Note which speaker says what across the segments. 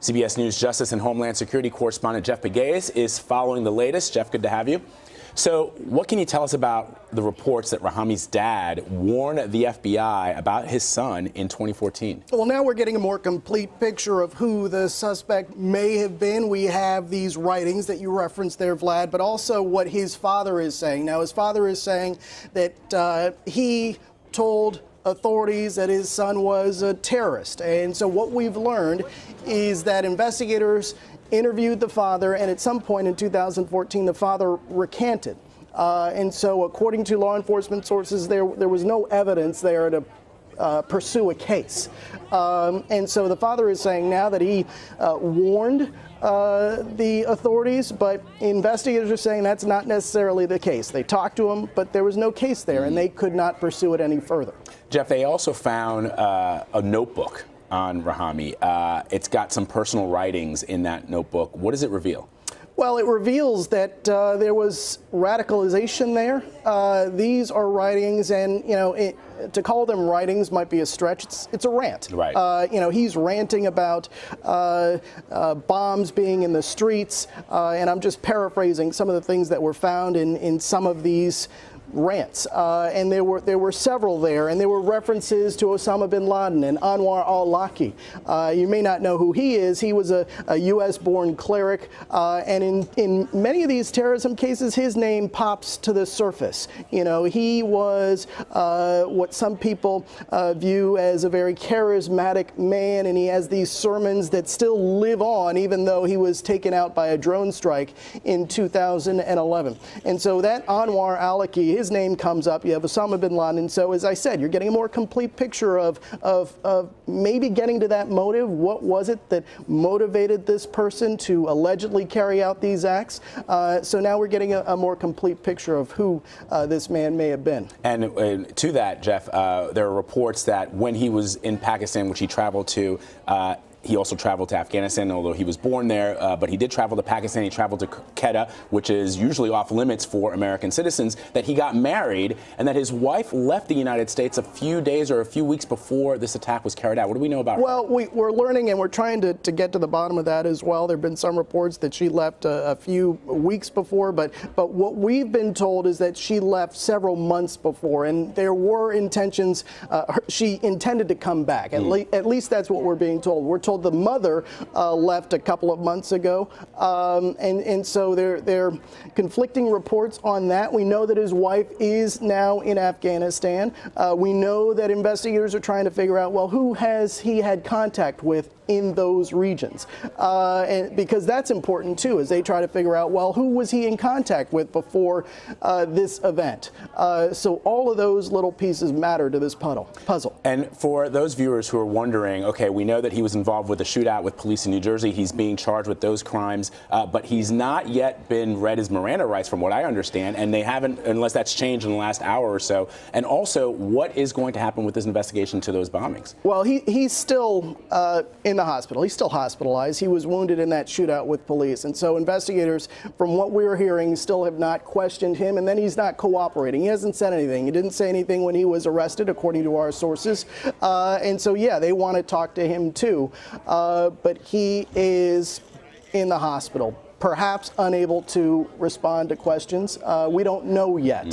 Speaker 1: CBS News Justice and Homeland Security correspondent Jeff Pegues is following the latest. Jeff, good to have you. So what can you tell us about the reports that Rahami's dad warned the FBI about his son in 2014?
Speaker 2: Well, now we're getting a more complete picture of who the suspect may have been. We have these writings that you referenced there, Vlad, but also what his father is saying. Now, his father is saying that he told authorities that his son was a terrorist. And so what we've learned is that investigators interviewed the father, and at some point in 2014, the father recanted. And so according to law enforcement sources, there was no evidence there to pursue a case. And so the father is saying now that he warned the authorities, but investigators are saying that's not necessarily the case. They talked to him, but there was no case there, and they could not pursue it any further.
Speaker 1: Jeff, they also found a notebook on Rahami. It's got some personal writings in that notebook. What does it reveal?
Speaker 2: Well, it reveals that there was radicalization there. These are writings, and to call them writings might be a stretch. It's a rant.
Speaker 1: Right.
Speaker 2: He's ranting about bombs being in the streets, and I'm just paraphrasing some of the things that were found in some of these rants, and there were several there, and there were references to Osama bin Laden and Anwar al-Awlaki. You may not know who he is. He was a U.S.-born cleric, and in many of these terrorism cases, his name pops to the surface. He was what some people view as a very charismatic man, and he has these sermons that still live on, even though he was taken out by a drone strike in 2011. And so that Anwar al-Awlaki, his name comes up. You have Osama bin Laden. So as I said, you're getting a more complete picture of maybe getting to that motive. What was it that motivated this person to allegedly carry out these acts? So now we're getting a more complete picture of who this man may have been.
Speaker 1: And to that, Jeff, there are reports that when he was in Pakistan, which he traveled to, he also traveled to Afghanistan, although he was born there, but he did travel to Pakistan. He traveled to Quetta, which is usually off limits for American citizens, that he got married and that his wife left the United States a few days or a few weeks before this attack was carried out. What do we know about her?
Speaker 2: Well, we're learning, and we're trying to get to the bottom of that as well. There have been some reports that she left a few weeks before, but what we've been told is that she left several months before, and there were intentions. She intended to come back. At least that's what we're being told. We're told the mother left a couple of months ago, and so there are conflicting reports on that. We know that his wife is now in Afghanistan. We know that investigators are trying to figure out, well, who has he had contact with in those regions, and because that's important too, as they try to figure out, well, who was he in contact with before this event. So all of those little pieces matter to this puzzle.
Speaker 1: And for those viewers who are wondering, okay, we know that he was involved with a shootout with police in New Jersey. He's being charged with those crimes, but he's not yet been read his Miranda rights, from what I understand, and they haven't, unless that's changed in the last hour or so. And also, what is going to happen with this investigation to those bombings?
Speaker 2: Well, he's still in the hospital. He's still hospitalized. He was wounded in that shootout with police. And so investigators, from what we're hearing, still have not questioned him. And then he's not cooperating. He hasn't said anything. He didn't say anything when he was arrested, according to our sources. And so, yeah, they want to talk to him, too. But he is in the hospital, perhaps unable to respond to questions. We don't know yet.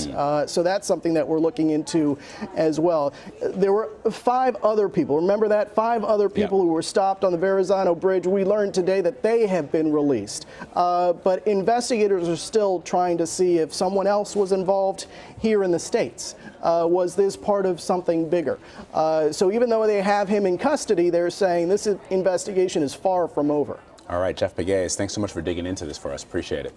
Speaker 2: So that's something that we're looking into as well. There were 5 other people. Remember that? 5 other people who were stopped on the Verrazano Bridge. We learned today that they have been released. But investigators are still trying to see if someone else was involved here in the States. Was this part of something bigger? So even though they have him in custody, they're saying this investigation is far from over.
Speaker 1: All right, Jeff Pegues, thanks so much for digging into this for us. Appreciate it.